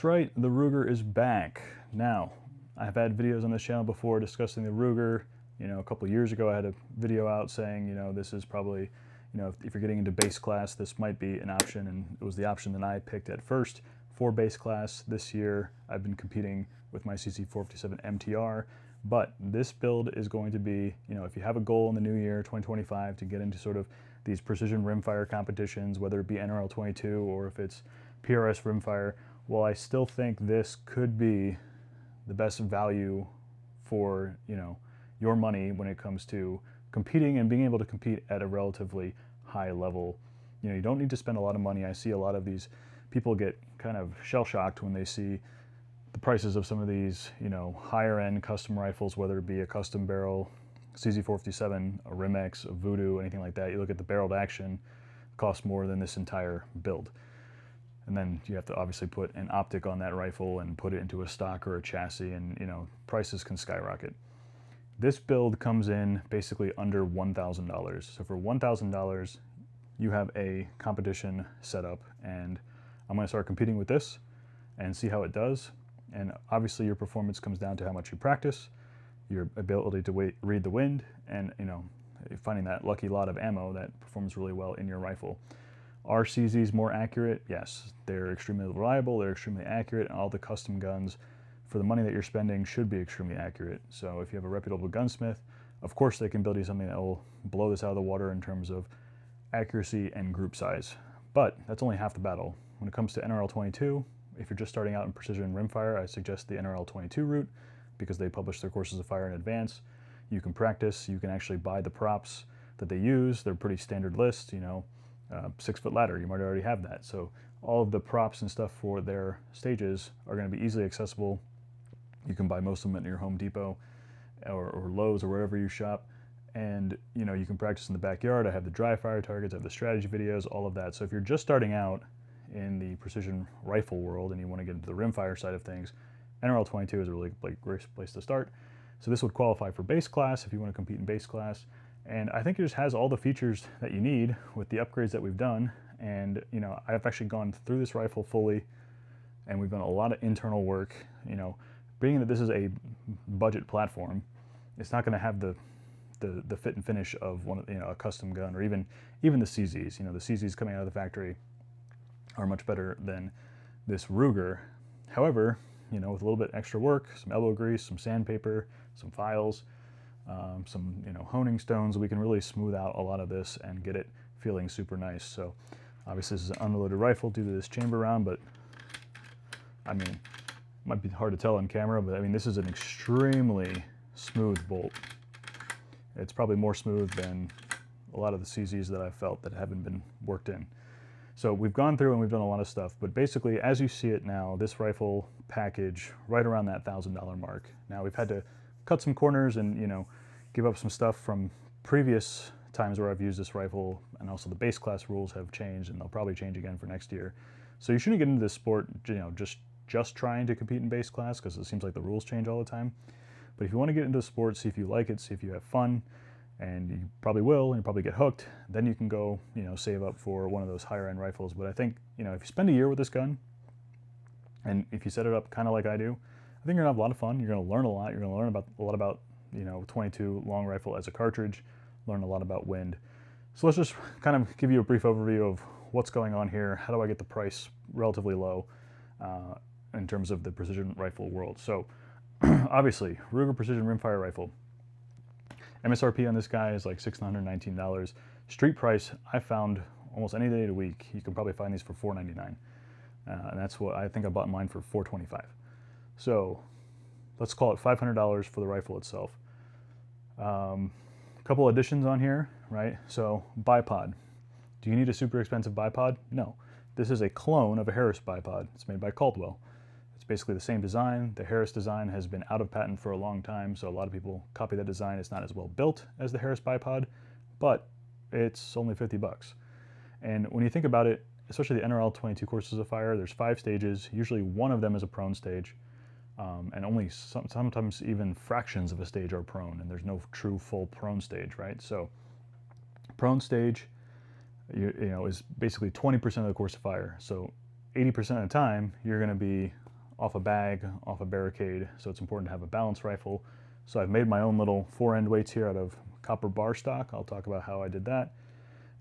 That's right, the Ruger is back. Now, I've had videos on this channel before discussing the Ruger. You know, a couple years ago I had a video out saying, you know, this is probably, you know, if you're getting into base class, this might be an option, and it was the option that I picked at first for base class. This year I've been competing with my CC457 MTR, but this build is going to be, you know, if you have a goal in the new year, 2025, to get into sort of these precision rimfire competitions, whether it be NRL 22 or if it's PRS rimfire, well, I still think this could be the best value for, you know, your money when it comes to competing and being able to compete at a relatively high level. You know, you don't need to spend a lot of money. I see a lot of these people get kind of shell-shocked when they see the prices of some of these, you know, higher end custom rifles, whether it be a custom barrel, CZ457, a Rimex, a Voodoo, anything like that. You look at the barreled action, it costs more than this entire build. And then you have to obviously put an optic on that rifle and put it into a stock or a chassis, and, you know, prices can skyrocket. This build comes in basically under $1,000. So for $1,000, you have a competition set up, and I'm going to start competing with this and see how it does. And obviously your performance comes down to how much you practice, your ability to read the wind, and, you know, finding that lucky lot of ammo that performs really well in your rifle. Are CZs more accurate? Yes, they're extremely reliable, they're extremely accurate, and all the custom guns for the money that you're spending should be extremely accurate. So if you have a reputable gunsmith, of course they can build you something that will blow this out of the water in terms of accuracy and group size. But that's only half the battle. When it comes to NRL 22, if you're just starting out in precision rimfire, I suggest the NRL 22 route because they publish their courses of fire in advance. You can practice, you can actually buy the props that they use. They're pretty standard list, you know. 6-foot ladder, you might already have that. So all of the props and stuff for their stages are going to be easily accessible. You can buy most of them at your Home Depot or Lowe's or wherever you shop. And, you know, you can practice in the backyard. I have the dry fire targets, I have the strategy videos, all of that. So if you're just starting out in the precision rifle world and you want to get into the rimfire side of things, NRL 22 is a really great place to start. So this would qualify for base class if you want to compete in base class. And I think it just has all the features that you need with the upgrades that we've done. And, you know, I've actually gone through this rifle fully, and we've done a lot of internal work. You know, being that this is a budget platform, it's not going to have the fit and finish of one, you know, a custom gun, or even the CZs. You know, the CZs coming out of the factory are much better than this Ruger. However, you know, with a little bit extra work, some elbow grease, some sandpaper, some files, some, you know, honing stones, we can really smooth out a lot of this and get it feeling super nice. So obviously this is an unloaded rifle due to this chamber round, but I mean, it might be hard to tell on camera, but I mean, this is an extremely smooth bolt. It's probably more smooth than a lot of the CZs that I've felt that haven't been worked in. So we've gone through and we've done a lot of stuff, but basically as you see it now, this rifle package right around that $1,000 mark. Now we've had to cut some corners and, you know, give up some stuff from previous times where I've used this rifle, and also the base class rules have changed, and they'll probably change again for next year. So you shouldn't get into this sport, you know, just trying to compete in base class, because it seems like the rules change all the time. But if you want to get into the sport, see if you like it, see if you have fun, and you probably will, and you probably get hooked, then you can go, you know, save up for one of those higher end rifles. But I think, you know, if you spend a year with this gun, and if you set it up kind of like I do, I think you're gonna have a lot of fun. You're gonna learn a lot. You're gonna learn a lot about, you know, 22 long rifle as a cartridge, learn a lot about wind. So let's just kind of give you a brief overview of what's going on here. How do I get the price relatively low in terms of the precision rifle world? So obviously, Ruger Precision Rimfire Rifle. MSRP on this guy is like $619. Street price, I found almost any day of the week, you can probably find these for $499. And that's what I think I bought mine for $425. So let's call it $500 for the rifle itself. A couple additions on here, right? So bipod. Do you need a super expensive bipod? No. This is a clone of a Harris bipod. It's made by Caldwell. It's basically the same design. The Harris design has been out of patent for a long time, so a lot of people copy that design. It's not as well built as the Harris bipod, but it's only 50 bucks. And when you think about it, especially the NRL 22 courses of fire, there's 5 stages. Usually one of them is a prone stage. And only sometimes even fractions of a stage are prone, and there's no true full prone stage, right? So prone stage, you know, is basically 20% of the course of fire. So 80% of the time, you're going to be off a bag, off a barricade, so it's important to have a balanced rifle. So I've made my own little 4-end weights here out of copper bar stock. I'll talk about how I did that.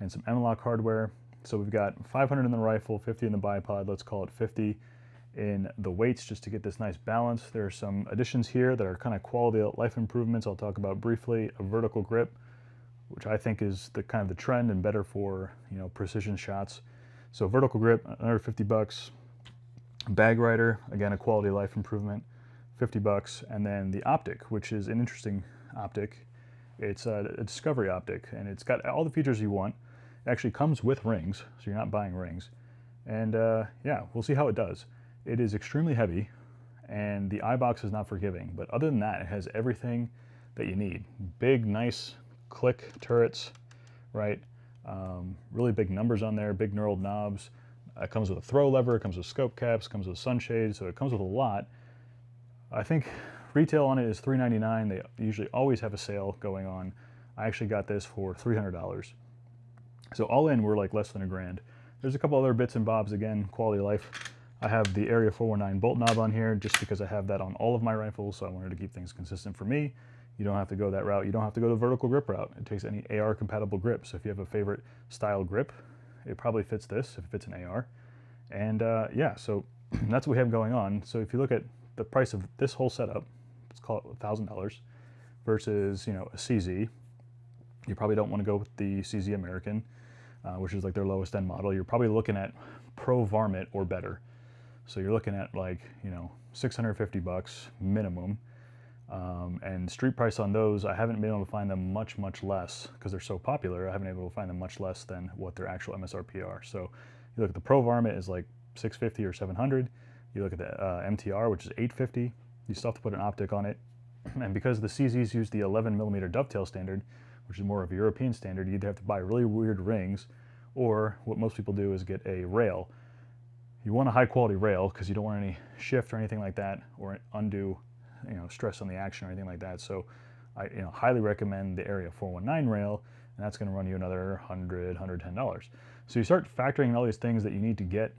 And some M-LOK hardware. So we've got 500 in the rifle, 50 in the bipod, let's call it 50 in the weights just to get this nice balance. There are some additions here that are kind of quality of life improvements I'll talk about briefly. A vertical grip, which I think is the kind of the trend and better for, you know, precision shots. So vertical grip, another 50 bucks. Bag rider, again, a quality of life improvement, 50 bucks. And then the optic, which is an interesting optic. It's a discovery optic, and it's got all the features you want. It actually comes with rings, so you're not buying rings. And yeah, we'll see how it does. It is extremely heavy, and the eye box is not forgiving. But other than that, it has everything that you need. Big, nice click turrets, right? Really big numbers on there, big knurled knobs. It comes with a throw lever, it comes with scope caps, comes with sunshade, so it comes with a lot. I think retail on it is $399. They usually always have a sale going on. I actually got this for $300. So all in, we're like less than $1,000. There's a couple other bits and bobs, again, quality of life. I have the Area 419 bolt knob on here just because I have that on all of my rifles, so I wanted to keep things consistent for me. You don't have to go that route. You don't have to go the vertical grip route. It takes any AR compatible grip. So if you have a favorite style grip, it probably fits this if it fits an AR. And yeah, so that's what we have going on. So if you look at the price of this whole setup, let's call it $1,000 versus, you know, a CZ. You probably don't want to go with the CZ American, which is like their lowest end model. You're probably looking at Pro Varmint or better. So you're looking at like, you know, 650 bucks minimum. And street price on those, I haven't been able to find them much less because they're so popular. I haven't been able to find them much less than what their actual MSRP are. So you look at the Pro Varmint is like 650 or 700. You look at the MTR, which is 850. You still have to put an optic on it. And because the CZs use the 11mm dovetail standard, which is more of a European standard, you either have to buy really weird rings, or what most people do is get a rail. You want a high quality rail because you don't want any shift or anything like that, or undue, you know, stress on the action or anything like that. So I, you know, highly recommend the Area 419 rail, and that's going to run you another $100, $110. So you start factoring in all these things that you need to get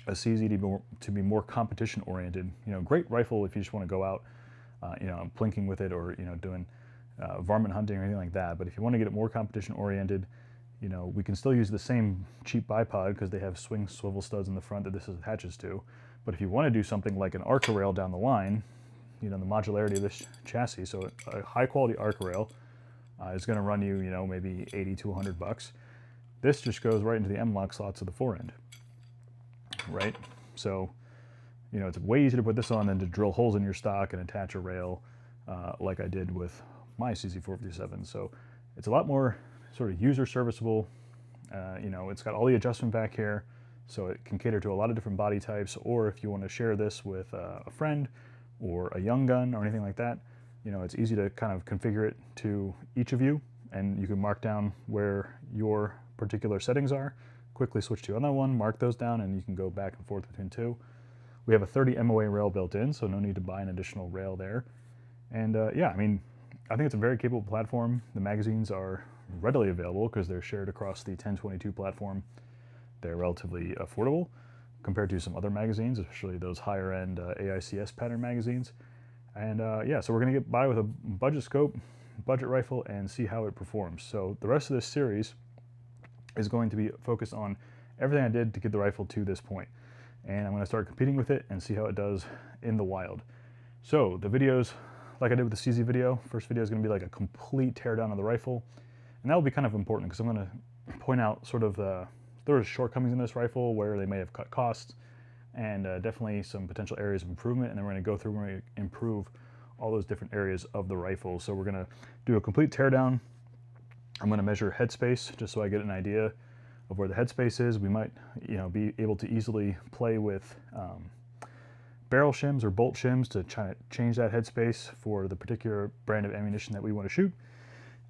a CZ to be more competition oriented. You know, great rifle if you just want to go out, you know, plinking with it, or, you know, doing varmint hunting or anything like that. But if you want to get it more competition oriented, you know, we can still use the same cheap bipod because they have swing swivel studs in the front that this attaches to. But if you want to do something like an ARCA rail down the line, you know, the modularity of this chassis, so a high quality ARCA rail is going to run you, you know, maybe 80 to 100 bucks. This just goes right into the M-LOK slots of the forend, right? So, you know, it's way easier to put this on than to drill holes in your stock and attach a rail like I did with my CZ457. So it's a lot more sort of user serviceable. You know, it's got all the adjustment back here, so it can cater to a lot of different body types. Or if you want to share this with a friend or a young gun or anything like that, you know, it's easy to kind of configure it to each of you, and you can mark down where your particular settings are, quickly switch to another one, mark those down, and you can go back and forth between two. We have a 30 MOA rail built in, so no need to buy an additional rail there. And yeah, I mean, I think it's a very capable platform. The magazines are readily available because they're shared across the 1022 platform. They're relatively affordable compared to some other magazines, especially those higher end AICS pattern magazines. And yeah, so we're gonna get by with a budget scope, budget rifle, and see how it performs. So the rest of this series is going to be focused on everything I did to get the rifle to this point. And I'm gonna start competing with it and see how it does in the wild. So the videos, like I did with the CZ video, first video is gonna be like a complete teardown of the rifle. And that will be kind of important because I'm gonna point out sort of there are shortcomings in this rifle where they may have cut costs, and definitely some potential areas of improvement. And then we're gonna go through and we're gonna improve all those different areas of the rifle. So we're gonna do a complete teardown. I'm gonna measure headspace just so I get an idea of where the headspace is. We might, you know, be able to easily play with barrel shims or bolt shims to try to change that headspace for the particular brand of ammunition that we want to shoot.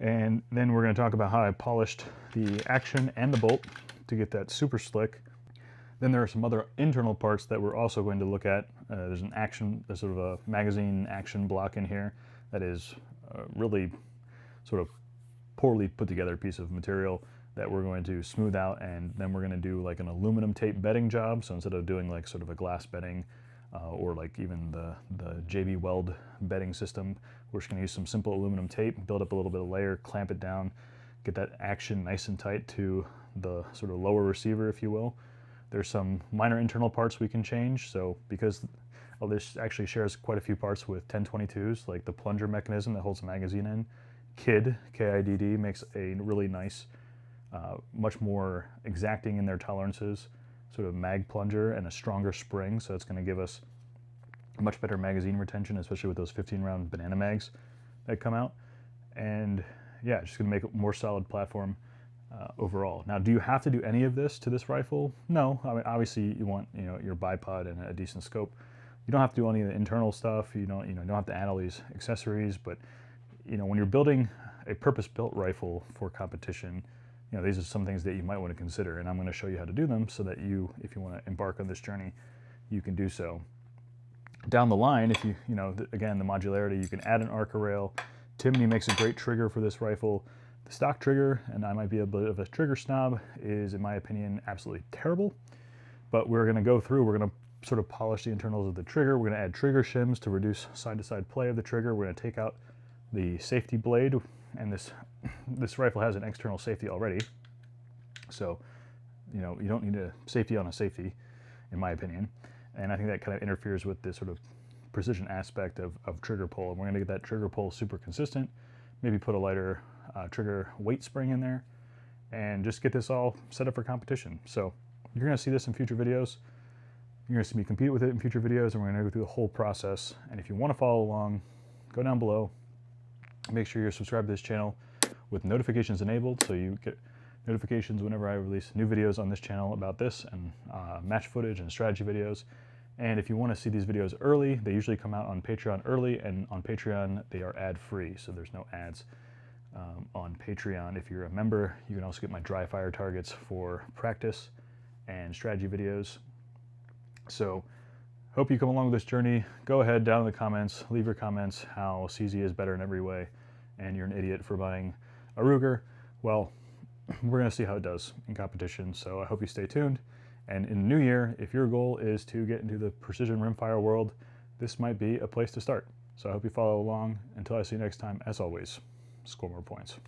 And then we're going to talk about how I polished the action and the bolt to get that super slick. Then there are some other internal parts that we're also going to look at. There's sort of a magazine action block in here that is really sort of poorly put together piece of material that we're going to smooth out, and then we're going to do like an aluminum tape bedding job. So instead of doing like sort of a glass bedding or like even the JB Weld bedding system. We're just going to use some simple aluminum tape, build up a little bit of layer, clamp it down, get that action nice and tight to the sort of lower receiver, if you will. There's some minor internal parts we can change. So because this actually shares quite a few parts with 1022s, like the plunger mechanism that holds the magazine in. KIDD, K-I-D-D, makes a really nice, much more exacting in their tolerances, sort of mag plunger and a stronger spring. So it's going to give us much better magazine retention, especially with those 15-round banana mags that come out. And yeah, just going to make a more solid platform overall. Now, do you have to do any of this to this rifle? No. I mean, obviously you want, you know, your bipod and a decent scope. You don't have to do any of the internal stuff. You don't have to add all these accessories. But you know, when you're building a purpose-built rifle for competition, you know, these are some things that you might want to consider, and I'm going to show you how to do them so that you, if you want to embark on this journey, you can do so. Down the line, if you know, again, the modularity, you can add an Arca rail. Timney makes a great trigger for this rifle. The stock trigger, and I might be a bit of a trigger snob, is, in my opinion, absolutely terrible. But we're going to go through, we're going to sort of polish the internals of the trigger. We're going to add trigger shims to reduce side-to-side play of the trigger. We're going to take out the safety blade, and this rifle has an external safety already. So, you know, you don't need a safety on a safety, in my opinion. And I think that kind of interferes with the sort of precision aspect of trigger pull. And we're going to get that trigger pull super consistent. Maybe put a lighter trigger weight spring in there, and just get this all set up for competition. So you're going to see this in future videos. You're going to see me compete with it in future videos, and we're going to go through the whole process. And if you want to follow along, go down below. Make sure you're subscribed to this channel with notifications enabled, so you get notifications whenever I release new videos on this channel about this, and match footage and strategy videos. And if you want to see these videos early, they usually come out on Patreon early, and on Patreon they are ad-free, so there's no ads on Patreon. If you're a member, you can also get my dry fire targets for practice and strategy videos. So hope you come along with this journey. Go ahead, down in the comments, leave your comments how CZ is better in every way, and you're an idiot for buying a Ruger. Well, we're going to see how it does in competition, so I hope you stay tuned. And in the new year, if your goal is to get into the precision rimfire world, this might be a place to start. So I hope you follow along. Until I see you next time, as always, score more points.